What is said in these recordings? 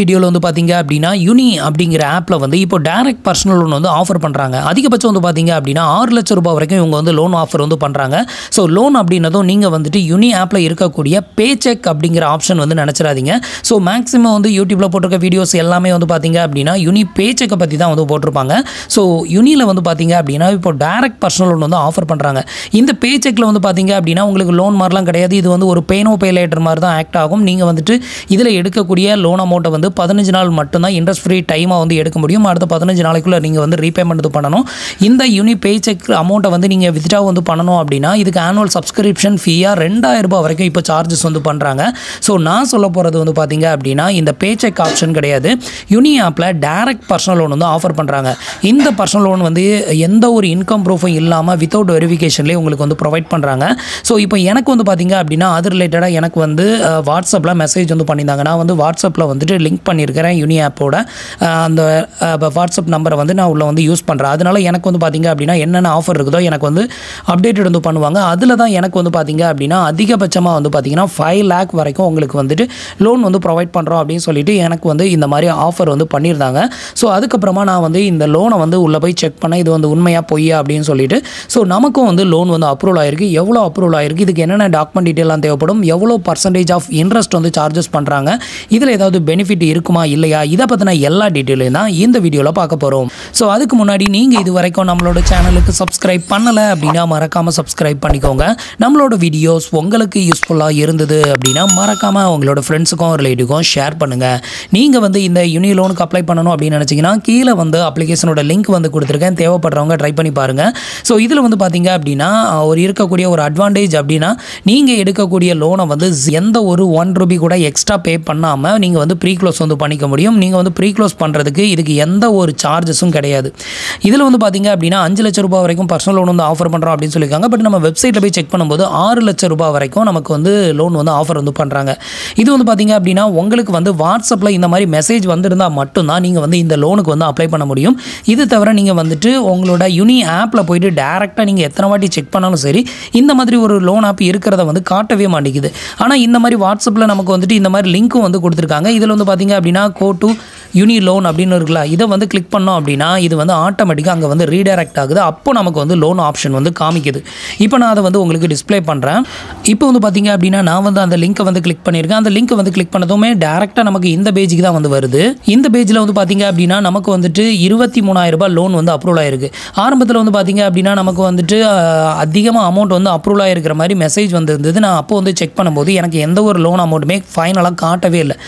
வீடியோவில் வந்து பார்த்தீங்க அப்படின்னா யூனி அப்படிங்கிற ஆப்பில் வந்து இப்போ டைரக்ட் பர்சனல் லோன் வந்து ஆஃபர் பண்ணுறாங்க. அதிகபட்சம் வந்து பார்த்தீங்க அப்படின்னா 6 லட்சம் ரூபாய் வரைக்கும் இவங்க வந்து லோன் ஆஃபர் வந்து பண்ணுறாங்க. ஸோ லோன் அப்படின்னதும் நீங்கள் வந்துட்டு யூனி ஆப்பில் இருக்கக்கூடிய பே செக் அப்படிங்கிற ஆப்ஷன் வந்து நினச்சிடாதீங்க. ஸோ மேக்ஸிமம் வந்து யூடியூப்பில் போட்டிருக்க வீடியோஸ் எல்லாமே வந்து பார்த்தீங்க அப்படின்னா யூனி பே செக்கை பற்றி தான் வந்து போட்டிருப்பாங்க. ஸோ யூனியில் வந்து பார்த்தீங்க அப்படின்னா இப்போ டைரக்ட் பர்சனல் லோன் வந்து ஆஃபர் பண்ணுறாங்க. இந்த பே செக்கில் வந்து பார்த்தீங்க அப்படின்னா உங்களுக்கு லோன் மாதிரிலாம் கிடையாது. இது வந்து ஒரு பேனோ பே லேட்டர் மாதிரி தான் ஆக்ட் ஆகும். நீங்கள் வந்துட்டு இதில் எடுக்கக்கூடிய லோன் அமௌண்ட்டை வந்து 15 நாள் மட்டும்தான் இன்ட்ரெஸ்ட் ஃப்ரீ டைமாக வந்து எடுக்க முடியும். அடுத்த 15 நாளைக்குள்ளே நீங்கள் வந்து ரீபேமெண்ட் இது பண்ணணும். இந்த யூனி பே செக் அமௌண்ட்டை வந்து நீங்கள் வித்ட்ரா வந்து பண்ணணும் அப்படின்னா இதுக்கு ஆனுவல் சப்ஸ்கிரிப்ஷன் ஃபீயாக 2000 ரூபாய் வரைக்கும் இப்போ சார்ஜஸ் வந்து பண்ணுறாங்க. ஸோ நான் சொல்ல போகிறது வந்து பார்த்தீங்க அப்படின்னா இந்த பே செக் ஆப்ஷன் கிடையாது. யூனி ஆப்பில் டைரக்ட் பர்சனல் லோன் வந்து ஆஃபர் பண்ணுறாங்க. இந்த பர்சனல் லோன் வந்து எந்த ஒரு இன்கம் ப்ரூஃபும் இல்லாமல் வித்தவுட் வெரிஃபிகேஷன்லேயே உங்களுக்கு வந்து ப்ரொவைட் பண்ணுறாங்க. ஸோ இப்போ எனக்கு வந்து பார்த்தீங்க அப்படின்னா அது ரிலேட்டடாக எனக்கு வந்து வாட்ஸ்அப்பில் மெசேஜ் வந்து பண்ணியிருந்தாங்க. நான் வந்து வாட்ஸ்அப்பில் வந்துட்டு லிங்க் பண்ணியிருக்கிறேன் யூனி ஆப்போட அந்த வாட்ஸ்அப் நம்பரை வந்து நான் உள்ள வந்து யூஸ் பண்ணுறேன். அதனால எனக்கு வந்து பார்த்தீங்க அப்படின்னா என்னென்ன ஆஃபர் இருக்குதோ எனக்கு வந்து அப்டேட்டட் வந்து பண்ணுவாங்க. அதில் தான் எனக்கு வந்து பார்த்தீங்க அப்படின்னா அதிகபட்சமாக வந்து பார்த்தீங்கன்னா 5 lakh வரைக்கும் உங்களுக்கு வந்துட்டு லோன் வந்து ப்ரொவைட் பண்ணுறோம் அப்படின்னு சொல்லிட்டு எனக்கு வந்து இந்த மாதிரி ஆஃபர் வந்து பண்ணியிருந்தாங்க. ஸோ அதுக்கப்புறமா நான் வந்து இந்த லோனை வந்து உள்ளே போய் செக் பண்ணேன். இது வந்து உண்மையாக பொய்யா அப்படின்னு சொல்லிட்டு. ஸோ நமக்கும் வந்து லோன் வந்து அப்ரூவல் ஆயிருக்கு. எவ்வளோ அப்ரூவல் ஆயிருக்கு, இதுக்கு என்னென்ன டாக்குமெண்ட் டீட்டெயிலாம் தேவைப்படும், எவ்வளோ பர்சன்டேஜ் ஆஃப் இன்ட்ரெஸ்ட் வந்து சார்ஜஸ் பண்ணுறாங்க, இதில் ஏதாவது பெனிஃபிட் இருக்குமா இல்லையா, இதை பற்றின எல்லா டீட்டெயிலையும் தான் இந்த வீடியோவில் பார்க்க போகிறோம். ஸோ அதுக்கு முன்னாடி நீங்கள் இது வரைக்கும் நம்மளோட சேனலுக்கு சப்ஸ்கிரைப் பண்ணலை அப்படின்னா மறக்காமல் சப்ஸ்கிரைப் பண்ணிக்கோங்க. நம்மளோட வீடியோஸ் உங்களுக்கு யூஸ்ஃபுல்லாக இருந்தது அப்படின்னா மறக்காமல் உங்களோட ஃப்ரெண்ட்ஸுக்கும் ரிலேட்டிவ்க்கும் ஷேர் பண்ணுங்கள். நீங்கள் வந்து இந்த யூனி லோனுக்கு அப்ளை பண்ணணும் அப்படின்னு நினச்சிங்கன்னா கீழே வந்து அப்ளிகேஷனோட லிங்க் வந்து கொடுத்துருக்கேன். தேவைப்படுறவங்க ட்ரை பண்ணி பாருங்கள். ஸோ இதில் வந்து பார்த்தீங்க அப்படின்னா இருக்கக்கூடிய ஒரு அட்வான்டேஜ் அப்படின்னா நீங்கள் எடுக்கக்கூடிய லோனை வந்து எந்த ஒரு 1 ரூபி கூட எக்ஸ்ட்ரா பே பண்ணாமல் நீங்கள் வந்து ப்ரீ க்ளோஸ் வந்து பண்ணிக்க முடியும். நீங்கள் வந்து ப்ரீ க்ளோஸ் பண்ணுறதுக்கு இதுக்கு எந்த ஒரு சார்ஜஸும் கிடையாது. இதில் வந்து பார்த்தீங்க அப்படின்னா 5 லட்சம் ரூபாய் வரைக்கும் பர்சனல் லோன் வந்து ஆஃபர் பண்ணுறோம் அப்படின்னு சொல்லியிருக்காங்க. பட் நம்ம வெப்சைட்டில் போய் செக் பண்ணும்போது 6 லட்சம் ரூபாய் வரைக்கும் நமக்கு வந்து லோன் வந்து ஆஃபர் வந்து பண்ணுறாங்க. இது வந்து பார்த்தீங்க அப்படின்னா உங்களுக்கு வந்து வாட்ஸ்அப்பில் இந்த மாதிரி மெசேஜ் வந்துருந்தால் மட்டும்தான் நீங்கள் வந்து இந்த லோனுக்கு வந்து அப்ளை பண்ண முடியும். இது தவிர நீங்கள் வந்துட்டு உங்களோட யூனி ஆப்பில் போயிட்டு டேரெக்டாக நீங்கள் எத்தனை வாட்டி செக் பண்ணாலும் சரி இந்த மாதிரி ஒரு லோன் ஆப் இருக்கிறத வந்து காட்டவே மாட்டேங்குது. ஆனால் இந்த மாதிரி வாட்ஸ்அப்பில் நமக்கு வந்துட்டு இந்த மாதிரி லிங்க்கும் வந்து கொடுத்துருக்காங்க. இதில் வந்து பார்த்தீங்க அப்படின்னா கோ டு யூனி லோன் அப்படின்னு இருக்குல்ல, இதை வந்து கிளிக் பண்ணோம் அப்படின்னா இது வந்து ஆட்டோமேட்டிக்காக அங்கே வந்து ரீடைரக்ட் ஆகுது. அப்போ நமக்கு வந்து லோன் ஆப்ஷன் வந்து காமிக்குது. இப்போ நான் அதை வந்து உங்களுக்கு டிஸ்பிளே பண்ணுறேன். இப்போ வந்து பார்த்தீங்க அப்படின்னா நான் வந்து அந்த லிங்க்கை வந்து கிளிக் பண்ணியிருக்கேன். அந்த லிங்க்கை வந்து கிளிக் பண்ணதுமே டேரெக்டாக நமக்கு இந்த பேஜுக்கு தான் வந்து வருது. இந்த பேஜில் வந்து பார்த்தீங்க அப்படின்னா நமக்கு வந்துட்டு 23,000 ரூபாய் லோன் வந்து அப்ரூவல் ஆயிருக்கு. ஆரம்பத்தில் வந்து பார்த்தீங்க அப்படின்னா நமக்கு வந்துட்டு அதிகமாக அமௌண்ட் வந்து அப்ரூவல் ஆகிருக்கிற மாதிரி மெசேஜ் வந்து இருந்தது. நான் அப்போ வந்து செக் பண்ணும்போது எனக்கு எந்த ஒரு லோன் அமௌண்ட்டுமே ஃபைனலாக காட்டவே இல்லை.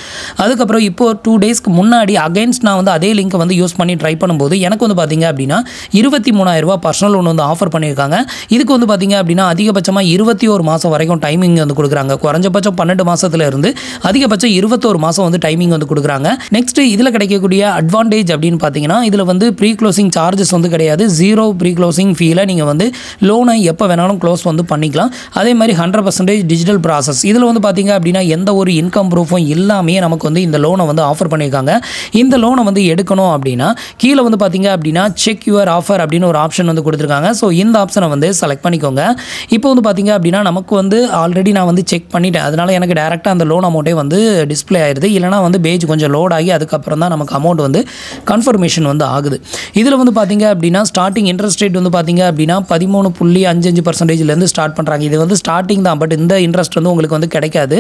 அதுக்கப்புறம் இப்போ 2 டேஸ்க்கு முன்னாடி அகைன்ஸ்ட் நான் வந்து அதே லிங்க்கை வந்து யூஸ் பண்ணி ட்ரை பண்ணும்போது எனக்கு வந்து பார்த்தீங்க அப்படின்னா 23,000 ரூபாய் பர்சனல் லோன் வந்து ஆஃபர் பண்ணியிருக்காங்க. இதுக்கு வந்து பார்த்தீங்க அப்படின்னா அதிகபட்சமாக 21 மாதம் வரைக்கும் டைமிங் வந்து கொடுக்குறாங்க. குறைஞ்சபட்சம் 12 மாதத்துல இருந்து அதிகபட்சம் 21 மாதம் வந்து டைமிங் வந்து கொடுக்குறாங்க. நெக்ஸ்ட் இதில் கிடைக்கக்கூடிய அட்வான்டேஜ் அப்படின்னு பார்த்தீங்கன்னா இதில் வந்து ப்ரீ க்ளோசிங் சார்ஜஸ் வந்து கிடையாது. 0 ப்ரீ க்ளோசிங் ஃபீல நீங்கள் வந்து லோனை எப்போ வேணாலும் க்ளோஸ் வந்து பண்ணிக்கலாம். அதே மாதிரி 100% டிஜிட்டல் ப்ராசஸ். இதில் வந்து பார்த்தீங்க அப்படின்னா எந்த ஒரு இன்கம் ப்ரூஃபும் இல்லாமே நமக்கு வந்து இந்த லோனை வந்து ஆஃபர் பண்ணியிருக்காங்க. இந்த லோனை வந்து எடுக்கணும் அப்படின்னா கீழே வந்து பார்த்தீங்க அப்படின்னா செக் யுவர் ஆஃபர் அப்படின்னு ஒரு ஆப்ஷன் வந்து கொடுத்துருக்காங்க. ஸோ இந்த ஆப்ஷனை வந்து செலக்ட் பண்ணிக்கோங்க. இப்போ வந்து பார்த்தீங்க அப்படின்னா நமக்கு வந்து ஆல்ரெடி நான் வந்து செக் பண்ணிட்டேன். அதனால் எனக்கு டேரெக்டாக அந்த லோன் அமௌண்ட்டே வந்து டிஸ்பிளே ஆயிடுது. இல்லைனா வந்து பேஜ் கொஞ்சம் லோட் ஆகி அதுக்கப்புறம் தான் நமக்கு அமௌண்ட் வந்து கன்ஃபர்மேஷன் வந்து ஆகுது. இதில் வந்து பார்த்தீங்க அப்படின்னா ஸ்டார்டிங் இன்ட்ரெஸ்ட் ரேட் வந்து பார்த்தீங்க அப்படின்னா 13.55% ஸ்டார்ட் பண்ணுறாங்க. இது வந்து ஸ்டார்டிங் தான். பட் இந்த இன்ட்ரெஸ்ட் வந்து உங்களுக்கு வந்து கிடைக்காது.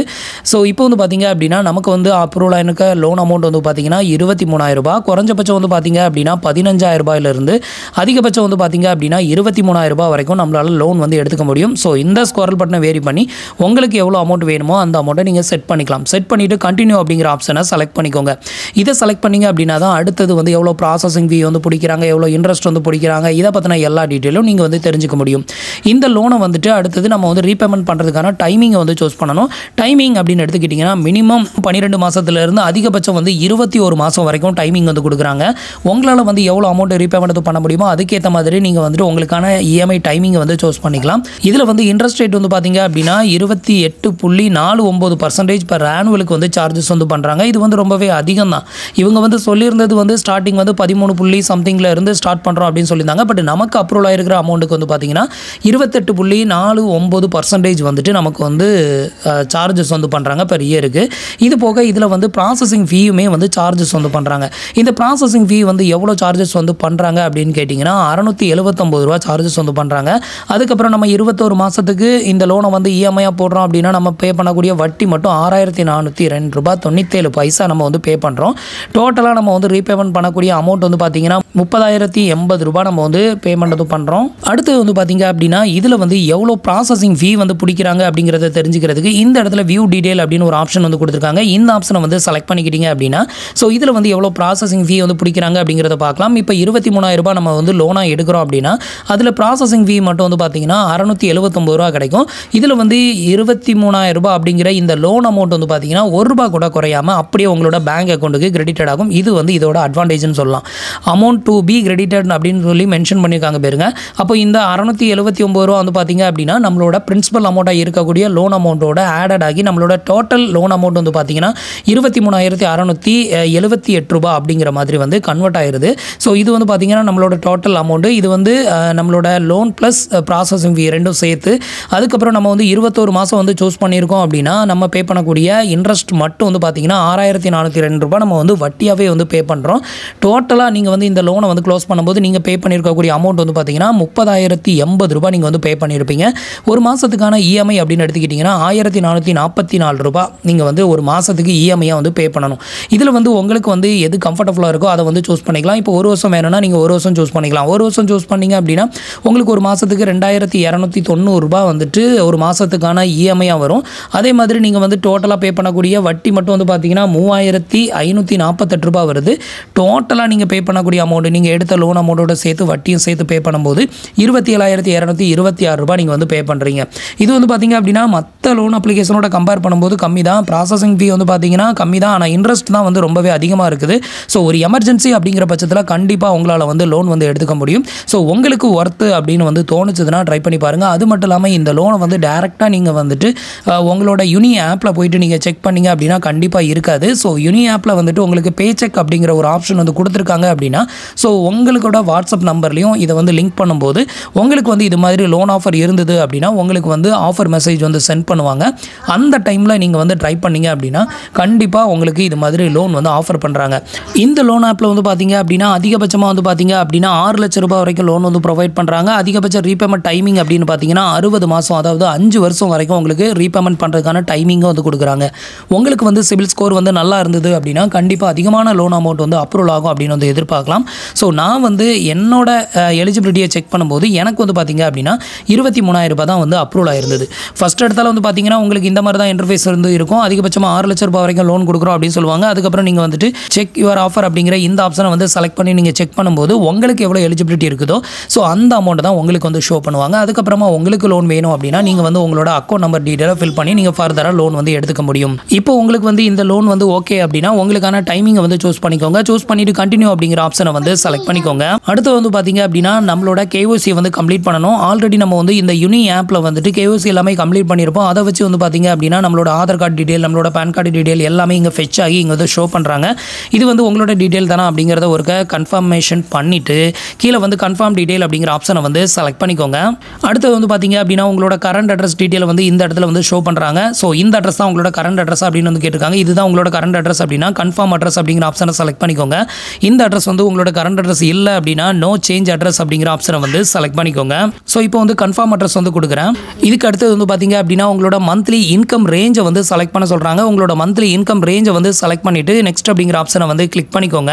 ஸோ இப்போ வந்து பார்த்தீங்க அப்படின்னா நமக்கு வந்து அப்ரூவல் ஆயிருக்க லோன் அமௌண்ட் வந்து பார்த்தீங்கன்னா 23,000 ரூபாய். குறைஞ்சபட்சம் வந்து பார்த்தீங்க அப்படின்னா 15,000 ரூபாயிலிருந்து அதிகபட்சம் வந்து பார்த்தீங்க அப்படின்னா 23,000 ரூபாய் வரைக்கும் நம்மளால் லோன் வந்து எடுத்துக்க முடியும். ஸோ இந்த ஸ்கோரல் பட்டனை வேரி பண்ணி உங்களுக்கு எவ்வளோ அமௌண்ட் வேணுமோ அந்த அமௌண்ட்டை நீங்கள் செட் பண்ணிக்கலாம். செட் பண்ணிவிட்டு கண்டினியூ அப்படிங்கிற ஆப்ஷனை செலக்ட் பண்ணிக்கோங்க. இதை செலக்ட் பண்ணிங்க அப்படின்னா தான் அடுத்தது வந்து எவ்வளோ ப்ராசஸிங் ஃபீ வந்து பிடிக்கிறாங்க, எவ்வளோ இன்ட்ரெஸ்ட் வந்து பிடிக்கிறாங்க, இதை பற்றின எல்லா டீட்டெயிலும் நீங்கள் வந்து தெரிஞ்சுக்க முடியும். இந்த லோனை வந்துட்டு அடுத்தது நம்ம வந்து ரீபேமெண்ட் பண்ணுறதுக்கான டைமிங்கை வந்து சூஸ் பண்ணணும். டைமிங் அப்படின்னு எடுத்துக்கிட்டிங்கன்னா மினிமம் 12 மாதத்துலேருந்து அதிகபட்சம் வந்து 21 மாதம் வரைக்கும் டைமிங் வந்து கொடுக்குறாங்க. உங்களால் வந்து எவ்வளோ அமௌண்ட் ரீபேமெண்ட் பண்ண முடியுமோ அதுக்கேற்ற மாதிரி நீங்கள் வந்துட்டு உங்களுக்கான இஎம்ஐ டைமிங்கை வந்து சூஸ் பண்ணிக்கலாம். இதில் வந்து இன்ட்ரெஸ்ட் ரேட் வந்து பார்த்தீங்க அப்படின்னா 28.49% per ஆனுவலுக்கு வந்து சார்ஜஸ் வந்து பண்ணுறாங்க. இது வந்து ரொம்பவே அதிகம் தான். இவங்க வந்து சொல்லியிருந்தது வந்து ஸ்டார்டிங் வந்து 13 சம்திங்கில் இருந்து ஸ்டார்ட் பண்ணுறோம் அப்படின்னு சொல்லியிருந்தாங்க. பட் நமக்கு அப்ரூவல் ஆகிருக்கிற அமௌண்ட்டுக்கு வந்து பார்த்தீங்கன்னா 28.49% வந்துட்டு நமக்கு வந்து சார்ஜஸ் வந்து பண்ணுறாங்க பெர் இயருக்கு. இது போக இதில் வந்து ப்ராசஸிங் ஃபீயுமே வந்து சார்ஜஸ் வந்து பண்ணுறாங்க. இந்த ப்ராசஸிங் ஃபீ வந்து எவ்வளோ சார்ஜஸ் வந்து பண்ணுறாங்க அப்படின்னு கேட்டிங்கன்னா 679 ரூபா சார்ஜஸ் வந்து பண்ணுறாங்க. அதுக்கப்புறம் நம்ம 21 மாதத்துக்கு இந்த லோனை வந்து இஎம்ஐயாக போடுறோம் அப்படின்னா நம்ம பே பண்ணக்கூடிய வட்டி மட்டும் 6,402 ரூபா 97 பைசா நம்ம வந்து பே பண்ணுறோம். டோட்டலாக நம்ம வந்து ரீபேமெண்ட் பண்ணக்கூடிய அமௌண்ட் வந்து பார்த்தீங்கன்னா 30,080 ரூபா நம்ம வந்து பேமெண்ட் வந்து பண்ணுறோம். அடுத்து வந்து பார்த்தீங்க அப்படின்னா இதில் வந்து எவ்வளோ ப்ராசஸிங் ஃபீ வந்து பிடிக்கிறாங்க அப்படிங்கிறத தெரிஞ்சுக்கிறதுக்கு இந்த இடத்துல வியூ டீடைல் அப்படின்னு ஒரு ஆப்ஷன் வந்து கொடுத்துருக்காங்க. இந்த ஆப்ஷனை வந்து செலக்ட் பண்ணிக்கிட்டீங்க அப்படின்னா ஸோ இதில் வந்து எவ்வளோ ப்ராசஸிங் ஃபீ வந்து பிடிக்கிறாங்க அப்படிங்கிறத பார்க்கலாம். இப்போ 23,000 ரூபாய் நம்ம வந்து லோனாக எடுக்கிறோம் அப்படின்னா அதில் ப்ராசஸிங் ஃபீ மட்டும் வந்து பார்த்தீங்கன்னா 679 ரூபா கிடைக்கும். இதில் வந்து 23,000 ரூபாய் அப்படிங்கிற இந்த லோன் அமௌண்ட் வந்து பார்த்தீங்கன்னா 1 ரூபா கூட குறையாமல் அப்படியே உங்களோட பேங்க் அக்கௌண்ட்டுக்கு கிரெடிட்டட் ஆகும். இது வந்து இதோட அட்வான்டேஜ்னு சொல்லலாம். அமௌண்ட் டு பி கிரெடிட்டட் அப்படின்னு சொல்லி மென்ஷன் பண்ணியிருக்காங்க பாருங்க. அப்போ இந்த 679 ரூபா வந்து பார்த்தீங்க அப்படின்னா நம்மளோட பிரின்சிபல் அமௌண்ட்டாக இருக்கக்கூடிய லோன் அமௌண்ட்டோட ஆடட் ஆகி நம்மளோட டோட்டல் லோன் அமௌண்ட் வந்து பார்த்தீங்கன்னா 23,678 ரூபா அப்படிங்கிற மாதிரி வந்து கன்வெர்ட் ஆயிருது. ஸோ இது வந்து பார்த்தீங்கன்னா நம்மளோட டோட்டல் அமௌண்ட்டு. இது வந்து நம்மளோட லோன் ப்ளஸ் ப்ராசஸிங் ஃபீ ரெண்டும் சேர்த்து அதுக்கப்புறம் நம்ம வந்து 21 மாதம் வந்து சூஸ் பண்ணியிருக்கோம் அப்படின்னா நம்ம பே பண்ணக்கூடிய இன்ட்ரெஸ்ட் மட்டும் வந்து பார்த்தீங்கன்னா 6,402 ரூபா நம்ம வந்து வட்டியாகவே வந்து பே பண்ணுறோம். டோட்டலாக நீங்கள் வந்து இந்த லோனை வந்து க்ளோஸ் பண்ணும்போது நீங்கள் பே பண்ணியிருக்கக்கூடிய அமௌண்ட் வந்து பார்த்தீங்கன்னா 30,080 ரூபா நீங்கள் வந்து பே பண்ணியிருப்பீங்க. ஒரு மாதத்துக்கான இஎம்ஐ அப்படின்னு எடுத்துக்கிட்டிங்கன்னா 1,444 ரூபா நீங்கள் வந்து ஒரு மாதத்துக்கு இஎம்ஐயாக வந்து பே பண்ணணும். இதில் வந்து உங்களுக்கு வந்து எது கம்ஃபர்டபுளாக இருக்கோ அதை வந்து சூஸ் பண்ணிக்கலாம். இப்போ ஒரு வருஷம் வேணும்னா நீங்கள் ஒரு வருஷம் சூஸ் பண்ணிக்கலாம். ஒரு வருஷம் சூஸ் பண்ணிங்க அப்படின்னா உங்களுக்கு ஒரு மாதத்துக்கு 2,290 ரூபா வந்துட்டு ஒரு மாதத்துக்கான இஎம்ஐயாக வரும். அதே மாதிரி நீங்கள் வந்து டோட்டலாக பே பண்ணக்கூடிய வட்டி மட்டும் வந்து பார்த்தீங்கன்னா 3,548 ரூபா வருது. டோட்டலாக நீங்கள் பே பண்ணக்கூடிய அமௌண்ட் நீங்கள் எடுத்த லோன் அமௌண்ட்டோட சேர்த்து வட்டியும் சேர்த்து பே பண்ணும்போது 27,226 ரூபா நீங்கள் வந்து பே பண்ணுறீங்க. இது வந்து பார்த்தீங்க அப்படின்னா மற்ற லோன் அப்ளிகேஷனோட கம்பேர் பண்ணும்போது கம்மி தான். ப்ராசஸிங் ஃபீ வந்து பார்த்தீங்கன்னா கம்மி தான். ஆனால் இன்ட்ரெஸ்ட் தான் வந்து ரொம்பவே அதிகமாக இருக்குது. ஸோ ஒரு எமர்ஜென்சி அப்படிங்கிற பட்சத்தில் கண்டிப்பாக உங்களால் வந்து லோன் வந்து எடுத்துக்க முடியும். ஸோ உங்களுக்கு ஒர்த்து அப்படின்னு வந்து தோணுச்சுதுன்னா ட்ரை பண்ணி பாருங்கள். அது மட்டும் இல்லாமல் இந்த லோனை வந்து டேரெக்டாக நீங்கள் வந்துட்டு உங்களோட யுனி ஆப்பில் போயிட்டு நீங்கள் செக் பண்ணிங்க அப்படின்னா கண்டிப்பாக இருக்காது. ஸோ யுனி ஆப்பில் வந்துட்டு உங்களுக்கு பே செக் அப்படிங்கிற ஒரு ஆப்ஷன் வந்து கொடுத்துருக்காங்க அப்படின்னா ஸோ உங்களோட வாட்ஸ்அப் நம்பர்லையும் இதை வந்து லிங்க் பண்ணும்போது உங்களுக்கு வந்து இது மாதிரி லோன் ஆஃபர் இருந்தது அப்படின்னா உங்களுக்கு வந்து ஆஃபர் மெசேஜ் வந்து சென்ட் பண்ணுவாங்க. அந்த டைமில் நீங்கள் வந்து ட்ரை பண்ணிங்க அப்படின்னா கண்டிப்பாக உங்களுக்கு இது மாதிரி லோன் வந்து ஆஃபர் பண்ணுறாங்க. இந்த லோன் ஆப்பில் வந்து பார்த்தீங்க அப்படின்னா அதிகபட்சமாக வந்து பார்த்தீங்க அப்படின்னா 6 லட்சம் ரூபாய் வரைக்கும் லோன் வந்து ப்ரொவைட் பண்ணுறாங்க. அதிகபட்ச ரீபேமெண்ட் டைமிங் அப்படின்னு பார்த்தீங்கன்னா 60 மாதம், அதாவது 5 வருஷம் வரைக்கும் உங்களுக்கு ரீபேமெண்ட் பண்ணுறதுக்கான டைமிங்கும் வந்து கொடுக்குறாங்க. உங்களுக்கு வந்து சிபில் ஸ்கோர் வந்து நல்லா இருந்தது அப்படின்னா கண்டிப்பாக அதிகமான லோன் அமௌண்ட் வந்து அப்ரூவல் ஆகும் அப்படின்னு வந்து எதிர்பார்க்கலாம். ஸோ நான் வந்து என்னோட எலிஜிபிலிட்டியை செக் பண்ணும்போது எனக்கு வந்து பார்த்தீங்க அப்படின்னா 23,000 ரூபாய் தான் வந்து அப்ரூவல் ஆயிருந்தது. ஃபர்ஸ்ட் இடத்துல வந்து பார்த்தீங்கன்னா உங்களுக்கு இந்த மாதிரி தான் இன்டர்ஃபேஸ் இருந்து இருக்கும். அதிகபட்சமாக 6 லட்சம் ரூபாய் வரைக்கும் லோன் கொடுக்குறோம் அப்படின்னு சொல்லுவாங்க. அதுக்கப்புறம் நீங்கள் வந்துட்டு செக் யுவர் ஆஃபர் அப்படிங்கிற இந்த ஆப்ஷனை வந்து செலக்ட் பண்ணி நீங்கள் செக் பண்ணும்போது உங்களுக்கு எவ்வளோ எலிஜிபிலிட்டி இருக்குதோ ஸோ அந்த அமௌண்ட் தான் உங்களுக்கு வந்து ஷோ பண்ணுவாங்க. அதுக்கப்புறமா உங்களுக்கு லோன் வேணும் அப்படின்னா நீங்கள் வந்து உங்களோட அக்கௌண்ட் நம்பர் டீட்டெயிலாக ஃபில் பண்ணி நீங்கள் ஃபர்தராக லோன் வந்து எடுத்துக்க முடியும். இப்போ உங்களுக்கு வந்து இந்த லோன் வந்து ஓகே அப்படின்னா உங்களுக்கான டைமிங்கை வந்து சூஸ் பண்ணிக்கோங்க. சூஸ் பண்ணிட்டு கண்டினியூ அப்படிங்கிற ஆப்ஷனை வந்து செலக்ட் பண்ணிக்கோங்க. அடுத்து வந்து பார்த்தீங்க அப்படின்னா நம்மளோட KYC வந்து கம்ப்ளீட் பண்ணணும். ஆல்ரெடி நம்ம வந்து இந்த யுனி ஆப்பில் வந்துட்டு KYC எல்லாமே கம்ப்ளீட் பண்ணியிருப்போம். அதை வச்சு வந்து பார்த்தீங்க அப்படின்னா நம்மளோட ஆதார் கார்டு டீட்டெயில், நம்மளோட பேன் கார்டு டீட்டெயில் எல்லாமே இங்கே ஃபெச் ஆகி இங்கே வந்து ஷோ பண்ணுறாங்க. இது வந்து உங்களோட டீட்டெயில் தானே அப்படிங்கிறத ஒரு கன்ஃபர்மேஷன் பண்ணிவிட்டு கீழே வந்து கன்ஃபார்ம் டீட்டெயில் அப்படிங்கிற ஆப்ஷனை வந்து செலக்ட் பண்ணிக்கோங்க. அடுத்து வந்து பார்த்தீங்க அப்படின்னா உங்களோட கரண்ட் அட்ரஸ் டீட்டெயில் வந்து இந்த இடத்துல வந்து ஷோ பண்ணுறாங்க. ஸோ இந்த அட்ரஸ் தான் உங்களோட கரண்ட் அட்ரஸ் அப்படின்னு வந்து கேட்டிருக்காங்க. இதுதான் உங்களோட கரண்ட் அட்ரஸ் அப்படின்னா கன்ஃபார்ம் அட்ரஸ் அப்படிங்கிற ஆப்ஷனை செலக்ட் பண்ணிக்கோங்க. இந்த அட்ரஸ் வந்து உங்களோட கரண்ட் அட்ரஸ் இல்லை அப்படின்னா நோ சேஞ்ச் அட்ரஸ் அப்படிங்கிற ஆப்ஷனை வந்து செலக்ட் பண்ணிக்கோங்க. ஸோ இப்போ வந்து கன்ஃபார்ம் அட்ரஸ் வந்து கொடுக்குறேன். இதுக்கு அடுத்து வந்து பார்த்தீங்க அப்படின்னா உங்களோட மந்த்லி இன்கம் ரேஞ்சை வந்து செலக்ட் பண்ண சொல்கிறாங்க. உங்களோட மந்த்லி இன்கம் ரேஞ்சை வந்து செலக்ட் பண்ணிவிட்டு நெக்ஸ்ட் அப்படிங்கிற ஆப்ஷனை வந்து கிளிக் பண்ணிக்கோங்க.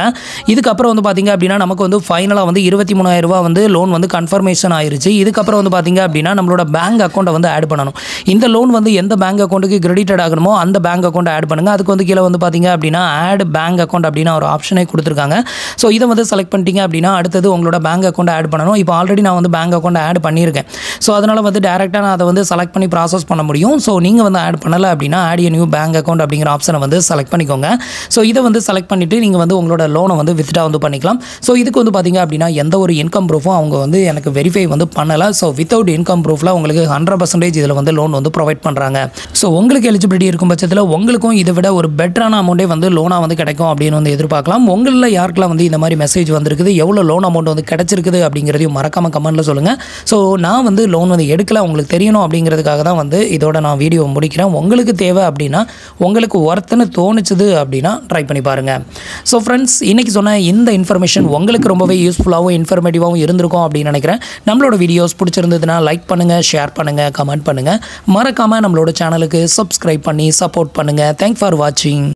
இதுக்கப்புறம் வந்து பார்த்தீங்க அப்படின்னா நமக்கு வந்து ஃபைனலாக வந்து 23,000 ரூபா வந்து லோன் வந்து கன்ஃபர்மேஷன் ஆயிருச்சு. இதுக்கப்புறம் வந்து பார்த்தீங்க அப்படின்னா நம்மளோட பேங்க் அக்கௌண்ட்டை வந்து ஆட் பண்ணணும். இந்த லோன் வந்து எந்த பேங்க் அக்கௌண்ட்டுக்கு கிரெடிட்டட் ஆகணுமோ அந்த பேங்க் அக்கௌண்ட் ஆட் பண்ணுங்கள். அதுக்கு வந்து கீழே வந்து பார்த்தீங்க அப்படின்னா ஆட் பேங்க் அக்கௌண்ட் அப்படின்னு ஒரு ஆப்ஷனே கொடுத்துருக்காங்க. ஸோ இதை வந்து செலக்ட் பண்ணிட்டீங்க அப்படின்னா அடுத்தது உங்களோட பேங்க் அக்கௌண்ட் ஆட் பண்ணணும். இப்போ ஆல்ரெடி நான் வந்து பேங்க் அக்கௌண்ட் ஆட் பண்ணியிருக்கேன். ஸோ அதனால் வந்து டேரெக்டாக நான் அதை வந்து செலக்ட் பண்ணி ப்ராசஸ் பண்ண முடியும். ஸோ நீங்கள் வந்து ஆட் பண்ணலை அப்படின்னா add a new bank account அப்படிங்கிற ஆப்ஷனை வந்து செலக்ட் பண்ணிக்கோங்க. ஸோ இதை வந்து வந்து செலக்ட் பண்ணிவிட்டு நீங்கள் வந்து உங்களோட லோனை வந்து வித்ட்ரா வந்து பண்ணிக்கலாம். ஸோ இதுக்கு வந்து பார்த்திங்க அப்படின்னா எந்த ஒரு இன்கம் ப்ரூஃபும் அவங்க வந்து எனக்கு வெரிஃபை வந்து பண்ணலை. ஸோ வித்தவுட் இன்கம் ப்ரூஃபில் உங்களுக்கு 100% இதில் வந்து லோன் வந்து ப்ரொவைட் பண்ணுறாங்க. ஸோ உங்களுக்கு எலிஜிபிலிட்டி இருக்கும் பட்சத்தில் உங்களுக்கும் இதை விட ஒரு பெட்டரான அமௌண்ட்டே வந்து லோனாக வந்து கிடைக்கும் அப்படின்னு வந்து எதிர்பார்க்கலாம். உங்களில் யாருக்கெல்லாம் வந்து இந்த மாதிரி மெசேஜ் வந்திருக்குது, எவ்வளோ லோன் அமௌண்ட் வந்து கிடைச்சிருக்குது அப்படிங்கிறதையும் மறக்காமல் கமெண்ட்டில் சொல்லுங்கள். ஸோ நான் வந்து லோன் வந்து எடுக்கல, உங்களுக்கு தெரியணும் அப்படிங்கிறதுக்காக தான் வந்து இதோட நான் வீடியோ முடிக்கிறேன். உங்களுக்கு தேவை அப்படின்னா, உங்களுக்கு ஒர்த்துன்னு தோணுச்சுது அப்படின்னா ட்ரை பண்ணி பாருங்கள். ஸோ ஃப்ரெண்ட்ஸ், இன்றைக்கி சொன்ன இந்த இன்ஃபர்மேஷன் உங்களுக்கு ரொம்பவே யூஸ்ஃபுல்லாகவும் இன்ஃபர்மேட்டிவாகவும் இருந்திருக்கும் அப்படின்னு நினைக்கிறேன். நம்மளோட வீடியோஸ் பிடிச்சிருந்ததுன்னா லைக் பண்ணுங்கள், ஷேர் பண்ணுங்கள், கமெண்ட் பண்ணுங்கள். மறக்காமல் நம்மளோட சேனலுக்கு சப்ஸ்கிரைப் பண்ணி சப்போர்ட் பண்ணுங்கள். தேங்க்ஸ் ஃபார் வாட்சிங்.